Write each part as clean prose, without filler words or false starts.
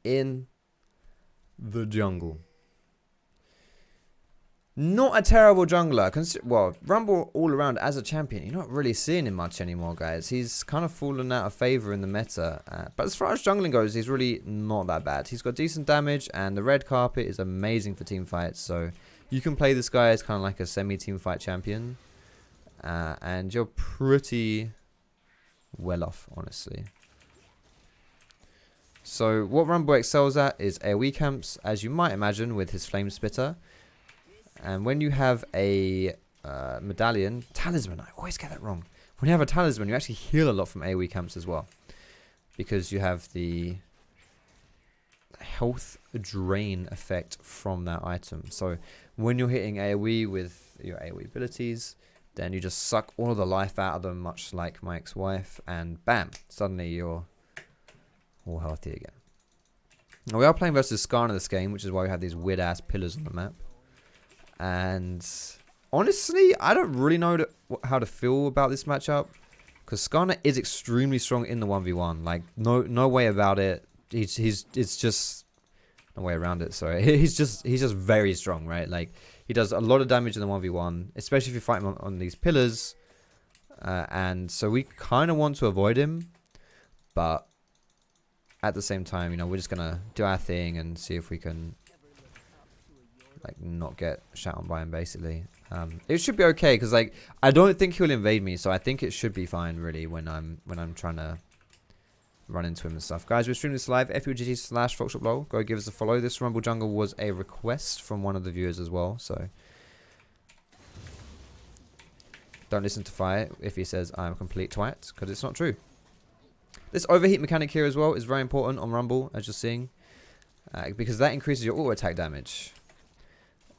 in the jungle. Not a terrible jungler. Well, Rumble all around as a champion, you're not really seeing him much anymore, guys. He's kind of fallen out of favor in the meta. But as far as jungling goes, he's really not that bad. He's got decent damage, and the red carpet is amazing for team fights. So you can play this guy as kind of like a semi-team fight champion. And you're pretty well off, honestly. So what Rumble excels at is AoE camps, as you might imagine with his Flame Spitter. And when you have a talisman, I always get that wrong. When you have a talisman, you actually heal a lot from AoE camps as well. Because you have the health drain effect from that item. So when you're hitting AoE with your AoE abilities, then you just suck all of the life out of them, much like my ex-wife, and bam, suddenly you're all healthy again. Now we are playing versus Skarner in this game, which is why we have these weird-ass pillars on the map. And honestly, I don't really know how to feel about this matchup, because Skarner is extremely strong in the 1v1. Like, no way about it. It's just no way around it. Sorry, he's just very strong, right? Like, he does a lot of damage in the 1v1, especially if you fight him on these pillars. And so we kind of want to avoid him, but at the same time, you know, we're just gonna do our thing and see if we can, like, not get shot on by him, basically. It should be okay, because, like, I don't think he'll invade me, so I think it should be fine, really, when I'm trying to run into him and stuff. Guys, we're streaming this live, FUGT/Foxdrop. Go give us a follow. This Rumble Jungle was a request from one of the viewers as well, so don't listen to Fire if he says I'm a complete twat, because it's not true. This overheat mechanic here as well is very important on Rumble, as you're seeing, because that increases your auto attack damage.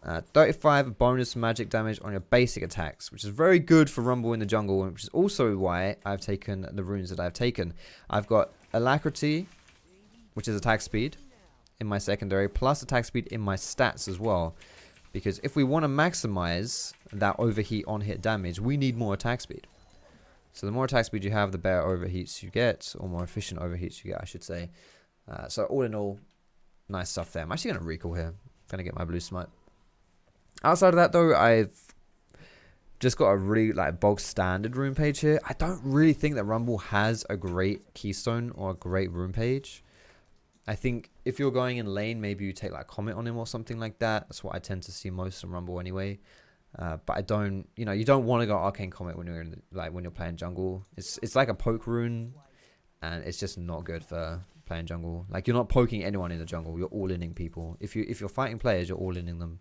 35 bonus magic damage on your basic attacks, which is very good for Rumble in the jungle, which is also why I've taken the runes that I've taken. I've got Alacrity, which is attack speed, in my secondary, plus attack speed in my stats as well. Because if we want to maximize that overheat on hit damage, we need more attack speed. So the more attack speed you have, the better overheats you get, or more efficient overheats you get, I should say. So all in all, nice stuff there. I'm actually going to recall here. I'm going to get my blue smite. Outside of that, though, I've just got a really, like, bog standard rune page here. I don't really think that Rumble has a great keystone or a great rune page. I think if you're going in lane, maybe you take, like, Comet on him or something like that. That's what I tend to see most on Rumble anyway. But I don't, you know, you don't want to go Arcane Comet when you're in, like, when you're playing jungle. It's like a poke rune, and it's just not good for playing jungle. Like, you're not poking anyone in the jungle. You're all-inning people. If you're fighting players, you're all-inning them.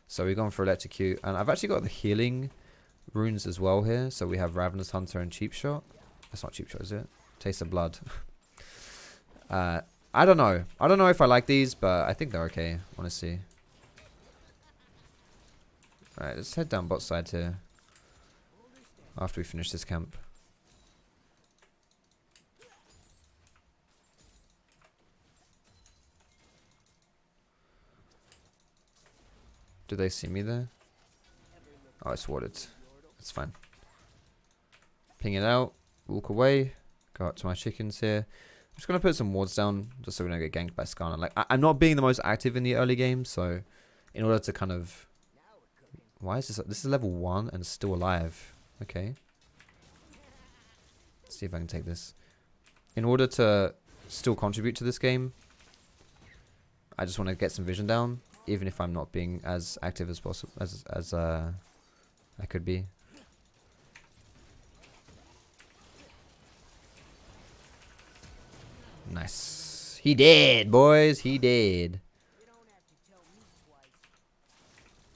So we're going for Electrocute, and I've actually got the healing runes as well here. So we have Ravenous Hunter and Cheap Shot. That's not Cheap Shot, is it? Taste of Blood. I don't know. I don't know if I like these, but I think they're okay, honestly. Alright, let's head down bot side here after we finish this camp. Do they see me there? Oh, it's warded. It's fine. Ping it out. Walk away. Go up to my chickens here. I'm just going to put some wards down just so we don't get ganked by Skarner. Like, I'm not being the most active in the early game, so in order to kind of... Why is this? This is level 1 and still alive. Okay. Let's see if I can take this. In order to still contribute to this game, I just want to get some vision down, even if I'm not being as active as possible as I could be. Nice. He did, boys. He did.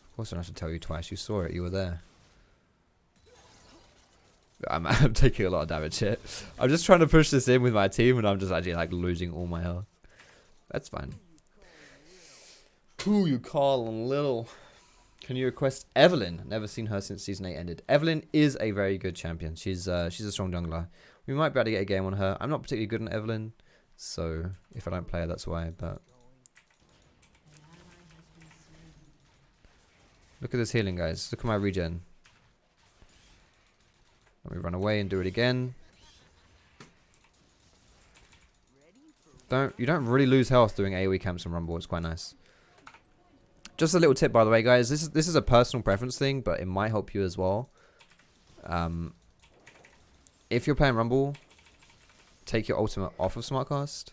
Of course I don't have to tell you twice. You saw it. You were there. I'm taking a lot of damage here. I'm just trying to push this in with my team, and I'm just actually, like, losing all my health. That's fine. Who you calling little? Can you request Evelyn? Never seen her since season 8 ended. Evelyn is a very good champion. She's a strong jungler. We might be able to get a game on her. I'm not particularly good on Evelyn, so if I don't play her, that's why. But look at this healing, guys. Look at my regen. Let me run away and do it again. You don't really lose health doing AoE camps on Rumble. It's quite nice. Just a little tip, by the way, guys. This is a personal preference thing, but it might help you as well. If you're playing Rumble, take your ultimate off of Smartcast.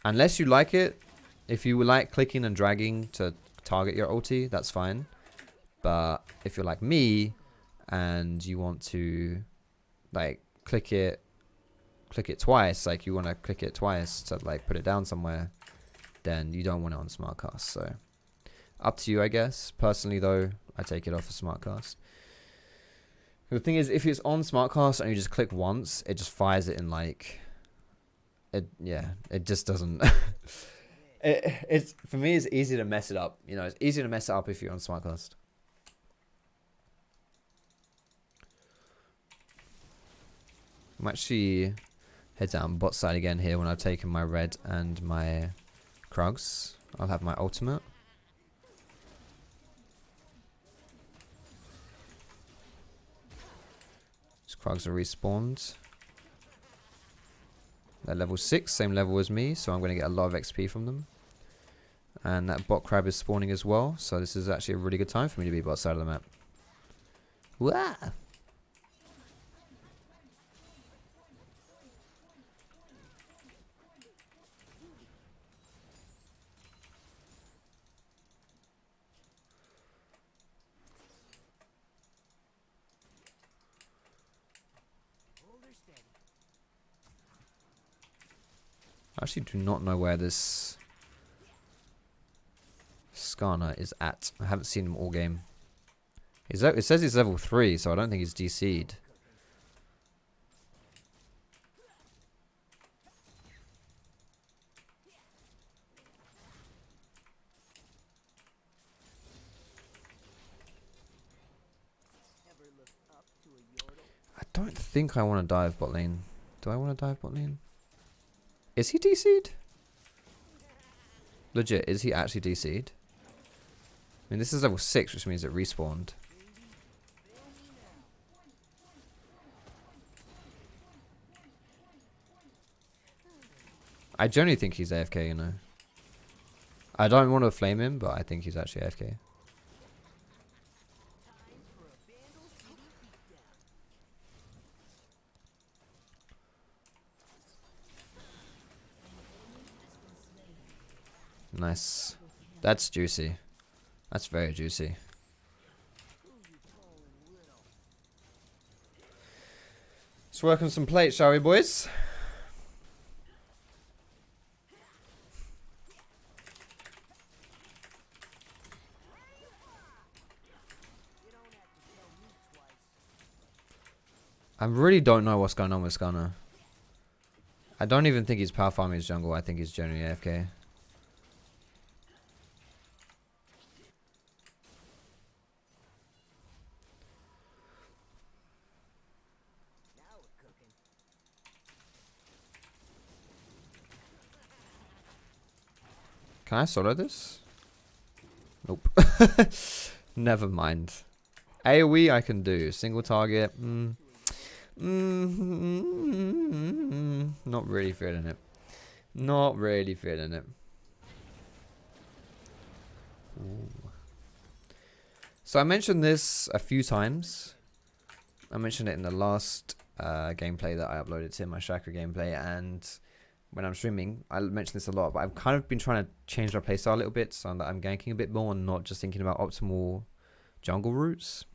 Unless you like it, if you like clicking and dragging to target your ulti, that's fine. But if you're like me and you want to like click it twice, like you want to click it twice to like put it down somewhere, then you don't want it on Smartcast. So up to you, I guess. Personally though, I take it off of Smartcast. The thing is, if it's on Smartcast and you just click once, it just fires it in like it just doesn't it's for me it's easy to mess it up. You know, it's easy to mess it up if you're on Smartcast. I'm actually head down bot side again here when I've taken my red and my Krugs. I'll have my ultimate. These Krugs are respawned. They're level 6, same level as me, so I'm going to get a lot of XP from them. And that bot crab is spawning as well, so this is actually a really good time for me to be bot side of the map. Wah! I actually do not know where this Skarner is at. I haven't seen him all game. It says he's level 3, so I don't think he's DC'd. I don't think I want to dive bot lane. Do I want to dive bot lane? Is he DC'd? Legit, is he actually DC'd? I mean, this is level 6, which means it respawned. I generally think he's AFK, you know. I don't want to flame him, but I think he's actually AFK. Nice. That's juicy. That's very juicy. Let's work on some plates, shall we, boys? I really don't know what's going on with Skarner. I don't even think he's power farming his jungle. I think he's generally AFK. Can I solo this? Nope. Never mind. AoE I can do. Single target. Not really feeling it. Not really feeling it. Ooh. So I mentioned this a few times. I mentioned it in the last gameplay that I uploaded to my Chakra gameplay, and when I'm streaming, I mention this a lot, but I've kind of been trying to change my playstyle a little bit so that I'm ganking a bit more and not just thinking about optimal jungle routes.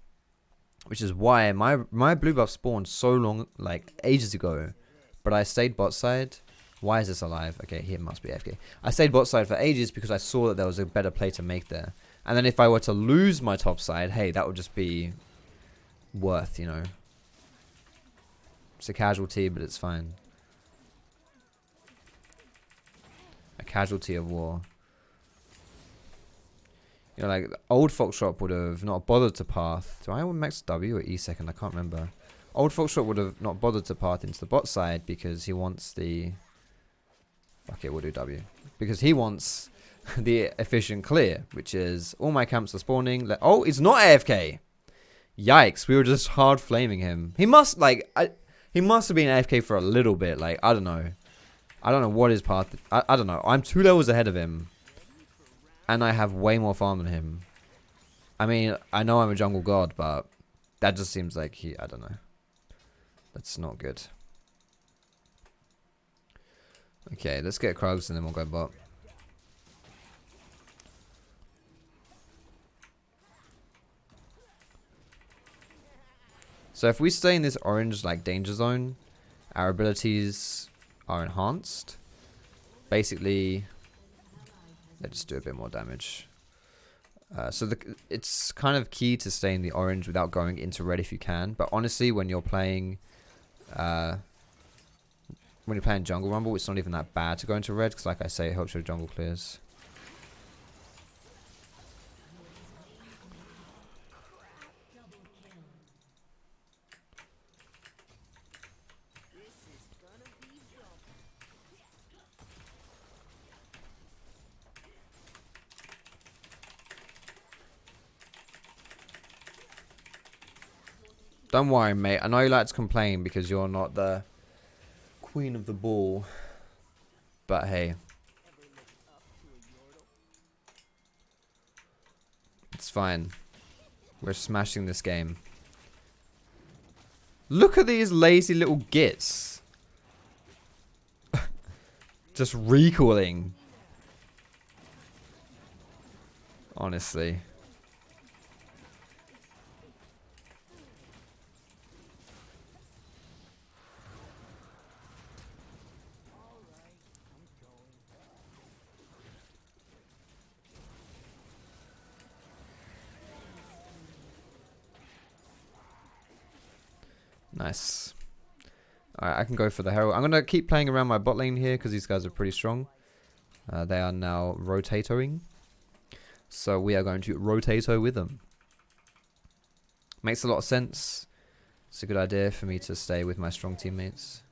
Which is why my blue buff spawned so long, like ages ago, but I stayed bot side. Why is this alive? Okay, he must be AFK. I stayed bot side for ages because I saw that there was a better play to make there. And then if I were to lose my top side, hey, that would just be worth, you know. It's a casualty, but it's fine. A casualty of war. You know, like, old Foxdrop would have not bothered to path. Do I want max W or E second? I can't remember. Old Foxdrop would have not bothered to path into the bot side because he wants the... Fuck it, we'll do W. Because he wants the efficient clear, which is all my camps are spawning. Oh, it's not AFK! Yikes, we were just hard flaming him. He must, like... he must have been AFK for a little bit, like, I don't know. I don't know what his path... I don't know. I'm 2 levels ahead of him. And I have way more farm than him. I mean, I know I'm a jungle god, but that just seems like he... I don't know. That's not good. Okay, let's get Krugs and then we'll go bot. So if we stay in this orange like danger zone, our abilities are enhanced. Basically, let's just do a bit more damage. So it's kind of key to stay in the orange without going into red if you can. But honestly, when you're playing jungle rumble, it's not even that bad to go into red because, like I say, it helps your jungle clears. Don't worry, mate. I know you like to complain because you're not the queen of the ball. But hey. It's fine. We're smashing this game. Look at these lazy little gits. Just recalling. Honestly. Nice. Alright, I can go for the Herald. I'm going to keep playing around my bot lane here because these guys are pretty strong. They are now rotatoing. So we are going to rotato with them. Makes a lot of sense. It's a good idea for me to stay with my strong teammates.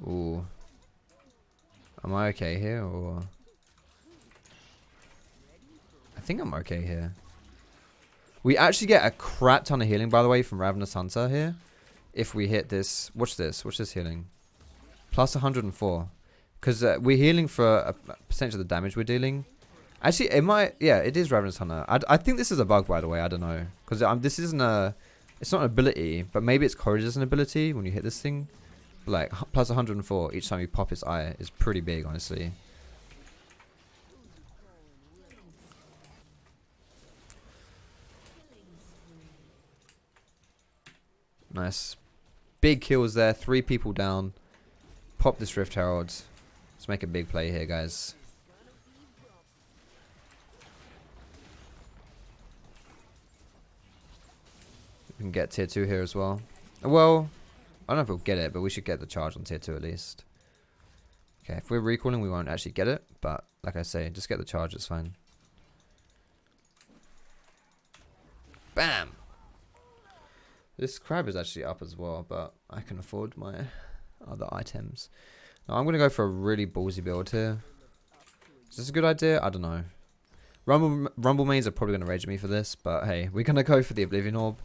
Ooh. Am I okay here or... I think I'm okay here. We actually get a crap ton of healing, by the way, from Ravenous Hunter here. If we hit this... Watch this. Watch this healing. Plus 104. Because we're healing for a percentage of the damage we're dealing. Actually, it might... Yeah, it is Ravenous Hunter. I think this is a bug, by the way. I don't know. Because this isn't a... It's not an ability, but maybe it's coded as an ability when you hit this thing. But like, plus 104 each time you pop its eye is pretty big, honestly. Nice. Big kills there. 3 people down. Pop this Rift Herald. Let's make a big play here, guys. We can get tier 2 here as well. Well, I don't know if we'll get it, but we should get the charge on tier 2 at least. Okay, if we're recalling, we won't actually get it. But, like I say, just get the charge. It's fine. Bam! This crab is actually up as well, but I can afford my other items. Now I'm going to go for a really ballsy build here. Is this a good idea? I don't know. Rumble mains are probably going to rage at me for this, but hey, we're going to go for the Oblivion Orb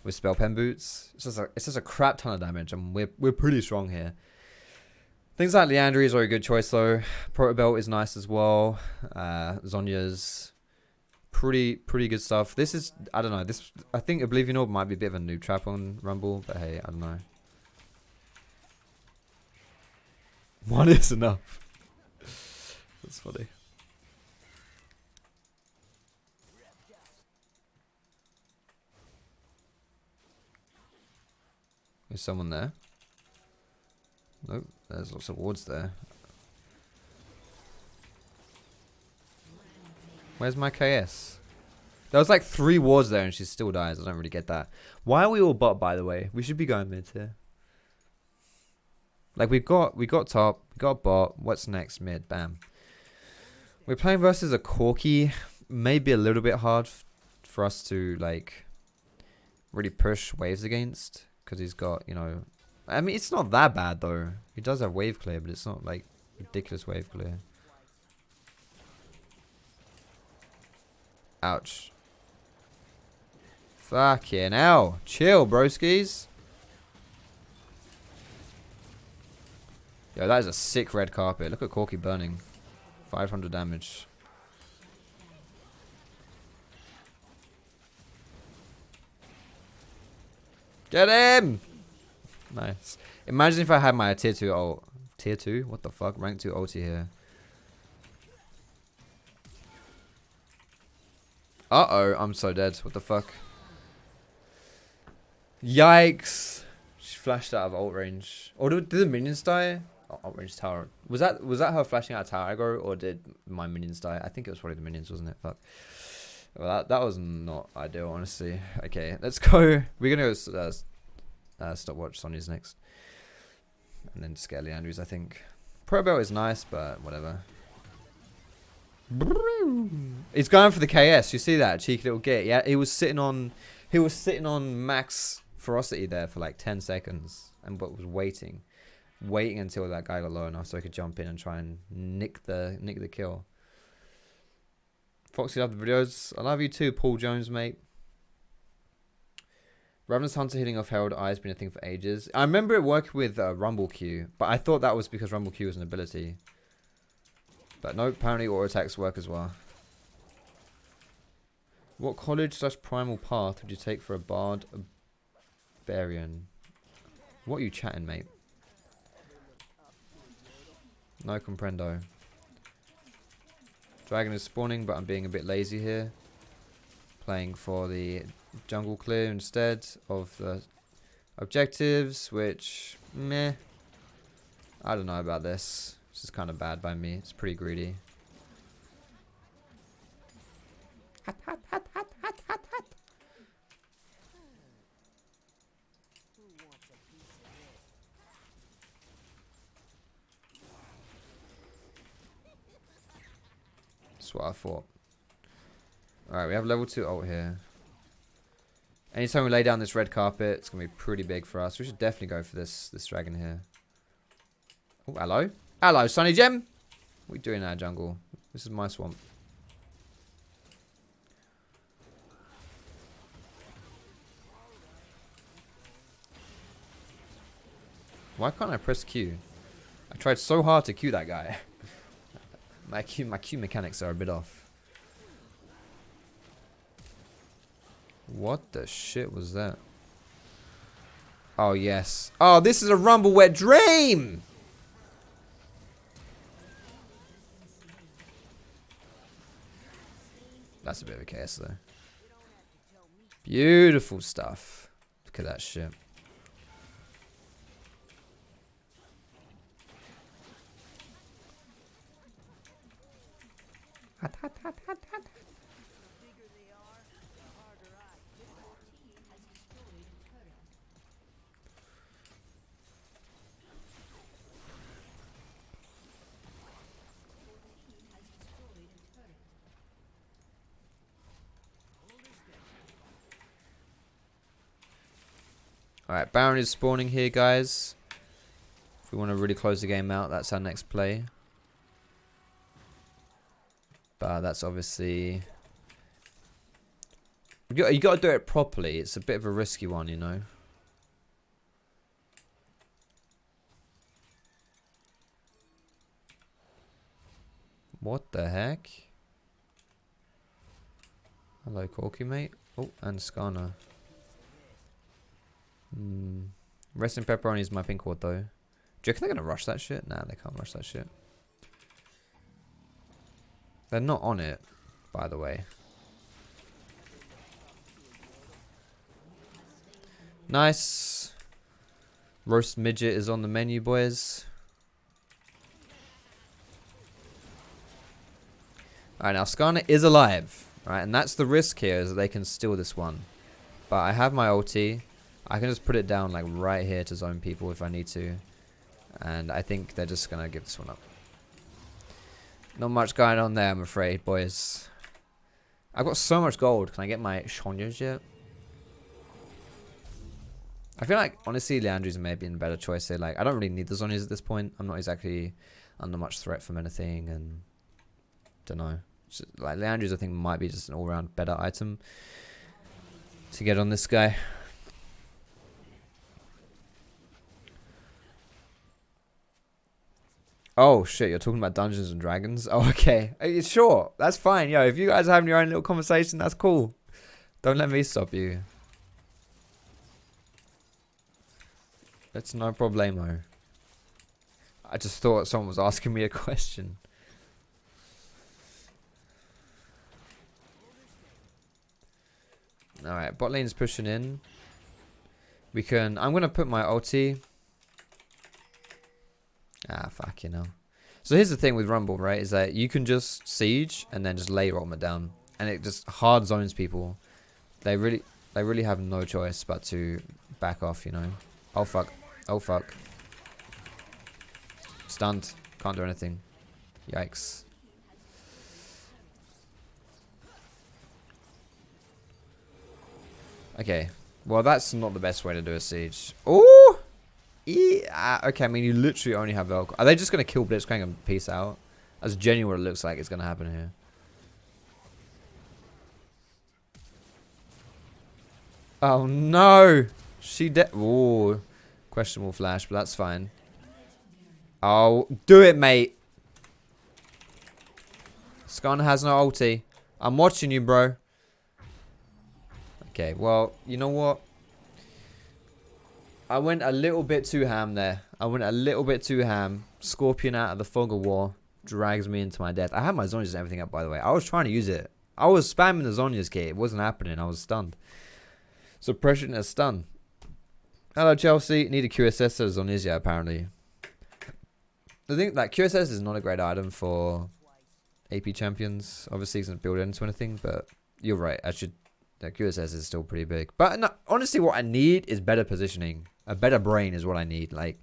with Spell Pen Boots. It's just a crap ton of damage, and we're pretty strong here. Things like Liandry are a good choice though. Protobelt is nice as well. Zhonya's pretty good stuff. This is, I don't know, I think Oblivion Orb might be a bit of a noob trap on Rumble, but hey, I don't know. One is enough. That's funny. Is someone there? Nope, there's lots of wards there. Where's my KS? There was like 3 wards there and she still dies. I don't really get that. Why are we all bot, by the way? We should be going mid here. Like we got top, we got bot. What's next? Mid, bam. We're playing versus a Corki. Maybe a little bit hard for us to like really push waves against. Because he's got, you know... I mean, it's not that bad though. He does have wave clear, but it's not like ridiculous wave clear. Ouch. Fucking hell. Chill, broskies. Yo, that is a sick red carpet. Look at Corky burning. 500 damage. Get him! Nice. Imagine if I had my tier 2 ult. Tier 2? What the fuck? Rank 2 ulti here. Uh-oh, I'm so dead. What the fuck? Yikes. She flashed out of ult range. Or did the minions die? Oh, ult range tower. Was that her flashing out of tower aggro, or did my minions die? I think it was probably the minions, wasn't it? Fuck. Well, that was not ideal, honestly. Okay, let's go. We're gonna go stopwatch Sonya's next. And then scare Liandry's, I think. Pro Belt is nice, but whatever. He's going for the KS. You see that cheeky little git? Yeah, he was sitting on max ferocity there for like 10 seconds, and but was waiting until that guy got low enough so he could jump in and try and nick the kill. Foxy, love the videos. I love you too, Paul Jones, mate. Ravenous Hunter hitting off Herald Eye has been a thing for ages. I remember it worked with Rumble Q, but I thought that was because Rumble Q was an ability. But no, apparently auto attacks work as well. What college / primal path would you take for a bard barbarian? What are you chatting, mate? No comprendo. Dragon is spawning, but I'm being a bit lazy here. Playing for the jungle clear instead of the objectives, which, meh. I don't know about this. This is kind of bad by me. It's pretty greedy. Hat, hat, hat, hat, hat, hat, hat. That's what I thought. Alright, we have level 2 ult here. Anytime we lay down this red carpet, it's going to be pretty big for us. We should definitely go for this dragon here. Oh, hello. Hello, Sunny Gem. What are you doing in our jungle? This is my swamp. Why can't I press Q? I tried so hard to Q that guy. my Q mechanics are a bit off. What the shit was that? Oh, yes. Oh, this is a rumble wet dream! That's a bit of a KS though. Beautiful stuff. Look at that shit. Hot, hot, hot, hot, hot. Alright, Baron is spawning here, guys. If we want to really close the game out, that's our next play. But that's obviously... You got to do it properly. It's a bit of a risky one, you know. What the heck? Hello, Corky, mate. Oh, and Skarner. Rest in Pepperoni is my pink ward, though. Do you reckon they're going to rush that shit? Nah, they can't rush that shit. They're not on it, by the way. Nice. Roast midget is on the menu, boys. Alright, now Skarner is alive. Right, and that's the risk here, is that they can steal this one. But I have my ulti. I can just put it down like right here to zone people if I need to. And I think they're just going to give this one up. Not much going on there, I'm afraid, boys. I've got so much gold. Can I get my Zhonyas yet? I feel like, honestly, Liandry's maybe a better choice here. Like, I don't really need the Zhonyas at this point. I'm not exactly under much threat from anything. And, don't know. Like, Liandry's, I think, might be just an all-round better item. to get on this guy. Oh shit, you're talking about Dungeons and Dragons? Oh, okay. Sure, that's fine. Yo, if you guys are having your own little conversation, that's cool. Don't let me stop you. It's no problemo. I just thought someone was asking me a question. Alright, bot lane's pushing in. We can... I'm going to put my ulti... Ah, fuck, you know. So here's the thing with Rumble, right? Is that you can just siege and then just lay your ultimate down. And it just hard zones people. They really have no choice but to back off, you know. Oh, fuck. Oh, fuck. Stunned. Can't do anything. Yikes. Okay. Well, that's not the best way to do a siege. Ooh! Yeah. Okay, I mean, you literally only have Velcro. Are they just going to kill Blitzcrank and peace out? That's genuinely what it looks like it's going to happen here. Oh, no! She dead. Ooh. Questionable flash, but that's fine. Oh, do it, mate. Skarner has no ulti. I'm watching you, bro. Okay, well, you know what? I went a little bit too ham there. I went a little bit too ham. Scorpion out of the fog of war drags me into my death. I had my Zhonyas and everything up, by the way. I was trying to use it. I was spamming the Zhonya's kit. It wasn't happening. I was stunned. Suppression is stun. Hello, Chelsea. Need a QSS as Zhonya's, yeah, apparently. I think that QSS is not a great item for AP champions. Obviously, it doesn't build into anything, but you're right. The QSS is still pretty big. But no, honestly, what I need is better positioning. A better brain is what I need. Like,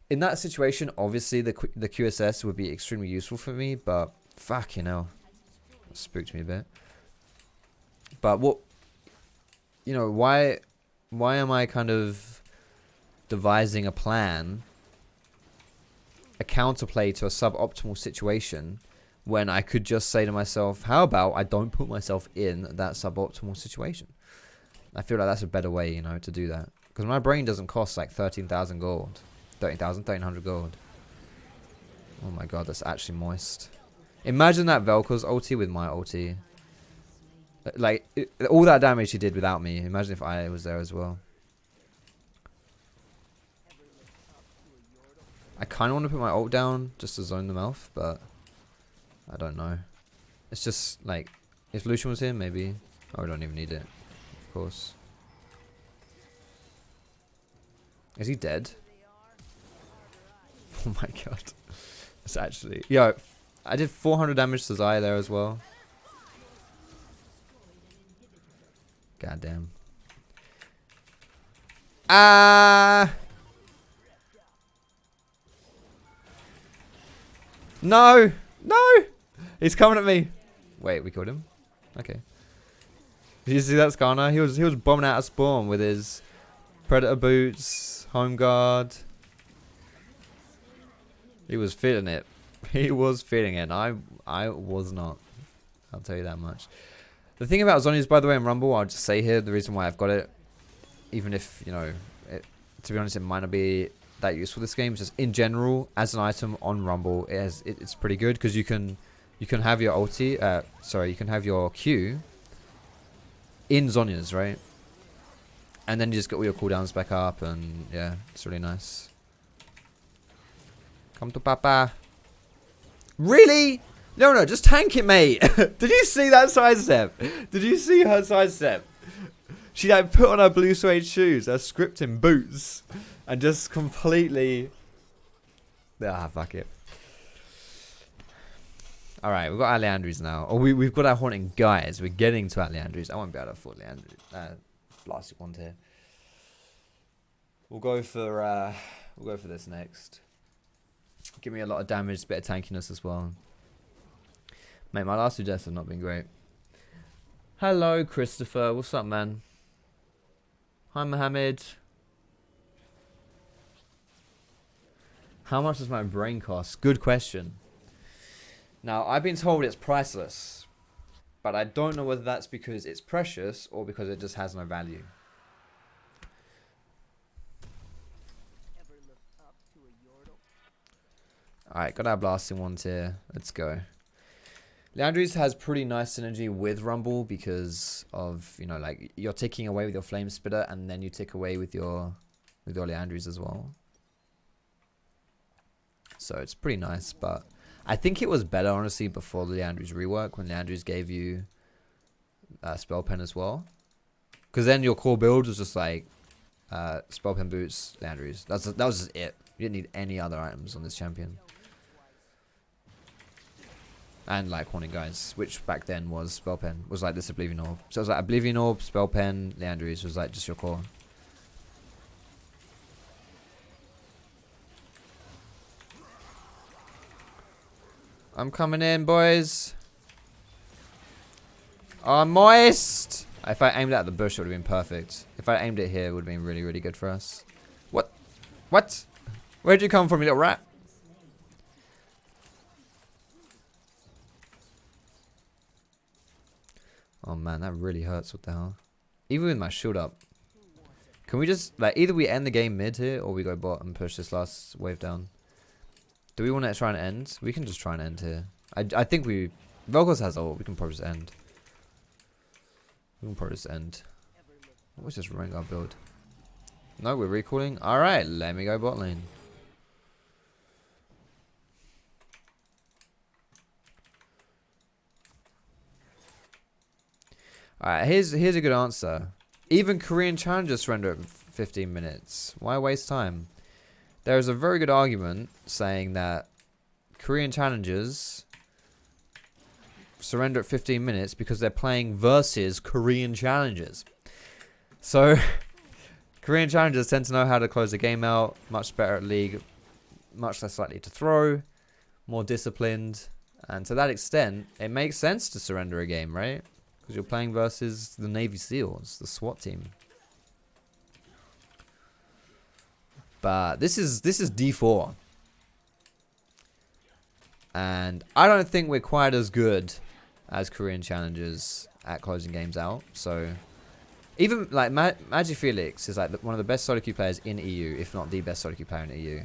in that situation, obviously, the QSS would be extremely useful for me, but fuck, you know. It spooked me a bit. But what, you know, why am I kind of devising a plan, a counterplay to a suboptimal situation, when I could just say to myself, how about I don't put myself in that suboptimal situation? I feel like that's a better way, you know, to do that. Because my brain doesn't cost like 13,000 gold. 13,100 gold. Oh my god, that's actually moist. Imagine that Vel'Koz ulti with my ulti. Like, all that damage he did without me. Imagine if I was there as well. I kind of want to put my ult down just to zone them off, but I don't know. It's just like, if Lucian was here, maybe. Oh, we don't even need it. Of course. Is he dead? Oh my god. It's actually... Yo, I did 400 damage to Zai there as well. God damn. Ah! No! No! He's coming at me. Wait, we killed him? Okay. Did you see that, Skarner? He was bombing out of spawn with his Predator boots, home guard. He was feeling it. He was feeling it. I was not. I'll tell you that much. The thing about Zhonya's, by the way, in Rumble, I'll just say here, the reason why I've got it, even if, you know, to be honest, it might not be that useful this game, just in general, as an item on Rumble, it's pretty good, because you can have your ulti, sorry, you can have your Q in Zhonya's, right? And then you just get all your cooldowns back up, and yeah, it's really nice. Come to Papa. Really? No, just tank it, mate. Did you see that sidestep? Did you see her sidestep? She like put on her blue suede shoes, her scripting boots, and just completely... Ah, fuck it. Alright, we've got our Liandrys now. Oh, we've got our Haunting Guys. We're getting to our Liandrys. I won't be able to afford Liandry. Plastic one here. We'll go for this next. Give me a lot of damage, a bit of tankiness as well. Mate, my last two deaths have not been great. Hello, Christopher. What's up, man? Hi, Mohammed. How much does my brain cost? Good question. Now, I've been told it's priceless. But I don't know whether that's because it's precious or because it just has no value. Alright, got our blasting ones here. Let's go. Liandry's has pretty nice synergy with Rumble because of, you know, like you're ticking away with your Flame Spitter and then you tick away with your Liandry's as well. So it's pretty nice, but I think it was better, honestly, before the Liandry's rework, when Liandry's gave you Spell Pen as well. Because then your core build was just like Spell Pen boots, Liandry's. That was just it. You didn't need any other items on this champion. And like Haunting Guys, which back then was Spell Pen, was like this Oblivion Orb. So it was like Oblivion Orb, Spell Pen, Liandry's was like just your core. I'm coming in, boys. Oh, I'm moist. If I aimed at the bush, it would have been perfect. If I aimed it here, it would have been really, really good for us. What? What? Where'd you come from, you little rat? Oh, man, that really hurts. What the hell? Even with my shield up. Can we just, like, either we end the game mid here, or we go bot and push this last wave down? Do we want to try and end? We can just try and end here. I think we... Vel'Koz has ult. We can probably just end. We can probably just end. Let's just rank our build. No, we're recalling. Alright, let me go bot lane. Alright, here's a good answer. Even Korean challengers surrender at 15 minutes. Why waste time? There is a very good argument saying that Korean challengers surrender at 15 minutes because they're playing versus Korean challengers. So, Korean challengers tend to know how to close the game out, much better at League, much less likely to throw, more disciplined, and to that extent, it makes sense to surrender a game, right? Because you're playing versus the Navy SEALs, the SWAT team. But this is D4. And I don't think we're quite as good as Korean challengers at closing games out. So even like Magic Felix is like one of the best solo queue players in EU, if not the best solo queue player in EU.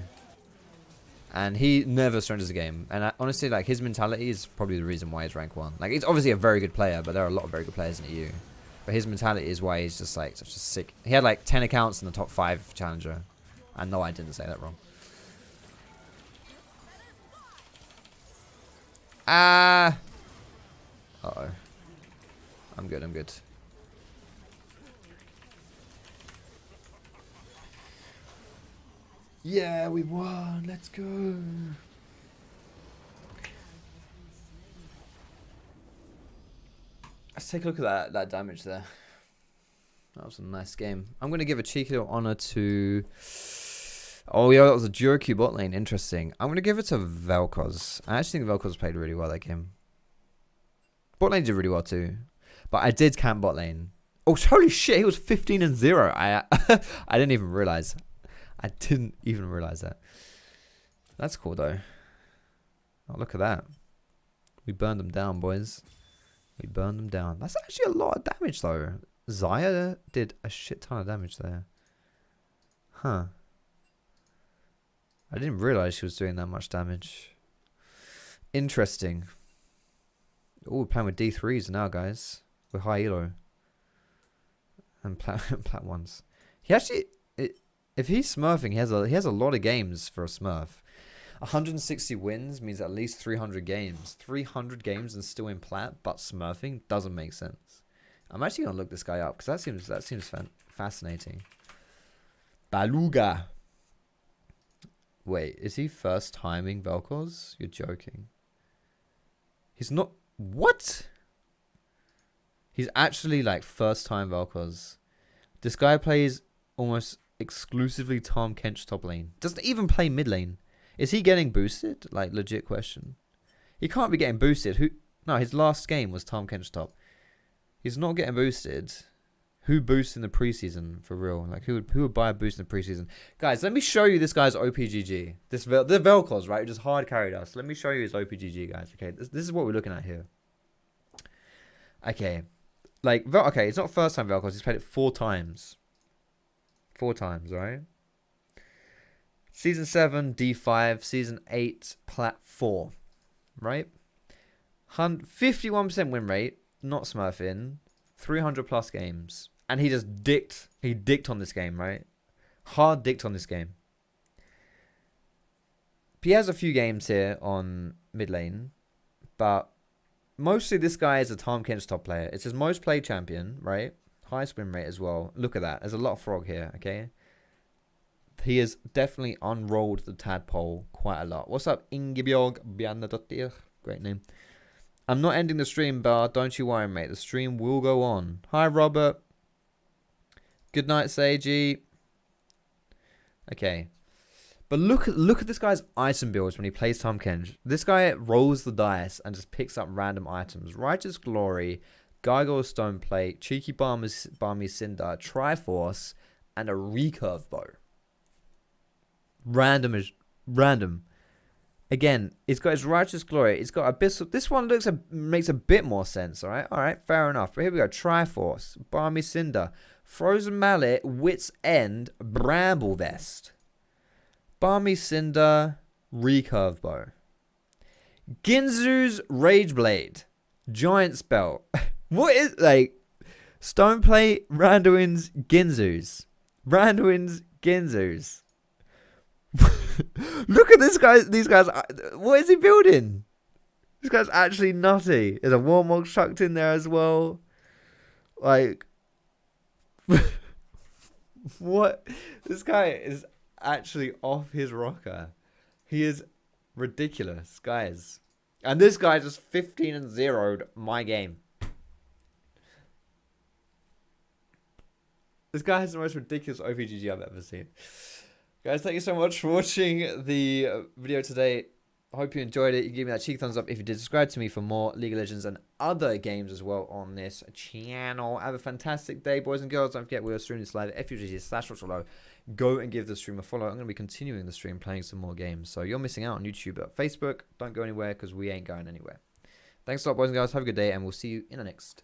And he never surrenders a game. And honestly, like his mentality is probably the reason why he's rank 1. Like he's obviously a very good player, but there are a lot of very good players in EU. But his mentality is why he's just like such a sick. He had like 10 accounts in the top 5 challenger. And no, I didn't say that wrong. Uh-oh. I'm good, I'm good. Yeah, we won. Let's go. Let's take a look at that damage there. That was a nice game. I'm going to give a cheeky little honor to... Oh, yeah, that was a duo queue bot lane. Interesting. I'm going to give it to Vel'Koz. I actually think Vel'Koz played really well that game. Bot lane did really well too. But I did camp bot lane. Oh, holy shit, he was 15-0. I didn't even realize. I didn't even realize that. That's cool, though. Oh, look at that. We burned them down, boys. We burned them down. That's actually a lot of damage, though. Zaya did a shit ton of damage there. Huh. I didn't realize she was doing that much damage. Interesting. Oh, we're playing with D3s now, guys. With high elo. And plat ones. He actually... If he's smurfing, he has a lot of games for a smurf. 160 wins means at least 300 games. 300 games and still in plat, but smurfing doesn't make sense. I'm actually gonna look this guy up because that seems fascinating. Baluga. Wait, is he first timing Vel'Koz? You're joking. He's not. What? He's actually like first time Vel'Koz. This guy plays almost exclusively Tahm Kench top lane. Doesn't even play mid lane. Is he getting boosted? Like, legit question. He can't be getting boosted. Who? No, his last game was Tahm Kench top. He's not getting boosted. Who boosts in the preseason for real? Like, who would buy a boost in the preseason? Guys, let me show you this guy's opgg. The Vel'Koz, right? Who just hard carried us. Let me show you his opgg, guys. Okay, this is what we're looking at here. Okay. Like, okay, it's not first time Velcros. He's played it 4 times. 4 times, right? Season 7, D5. Season 8, Plat 4. Right? 51% win rate. Not smurfing. 300 plus games. And he just dicked. He dicked on this game, right? Hard dicked on this game. He has a few games here on mid lane. But mostly this guy is a Tahm Kench top player. It's his most played champion, right? Highest win rate as well. Look at that. There's a lot of frog here, okay? He has definitely unrolled the tadpole quite a lot. What's up, Ingebjorg Bjarnadottir? Great name. I'm not ending the stream, but don't you worry, mate. The stream will go on. Hi, Robert. Good night, Seiging. Okay. But look at this guy's item builds when he plays Tahm Kench. This guy rolls the dice and just picks up random items. Righteous Glory, Gargoyle Stone Plate, Cheeky Balmy Cinder, Triforce, and a recurve bow. Random. Again, it's got his Righteous Glory. It's got Abyssal. This one makes a bit more sense, all right, fair enough. But here we go. Triforce, Balmy Cinder, Frozen Mallet, Wit's End, Bramble Vest, Balmy Cinder, recurve bow, Ginzu's Rage Blade, Giant Spell. What is, like, Stoneplate, Randuin's, Ginzu's. Look at this guy. These guys. What is he building? This guy's actually nutty. There's a Warmog chucked in there as well. Like, what? This guy is actually off his rocker. He is ridiculous, guys. And this guy just 15 and 0'd my game. This guy has the most ridiculous OPGG I've ever seen. Guys, thank you so much for watching the video today. I hope you enjoyed it. You give me that cheeky thumbs up if you did. Subscribe to me for more League of Legends and other games as well on this channel. Have a fantastic day, boys and girls. Don't forget, we're streaming this live at FUGG/. Go and give the stream a follow. I'm going to be continuing the stream, playing some more games. So you're missing out on YouTube. But Facebook, don't go anywhere because we ain't going anywhere. Thanks a lot, boys and girls. Have a good day, and we'll see you in the next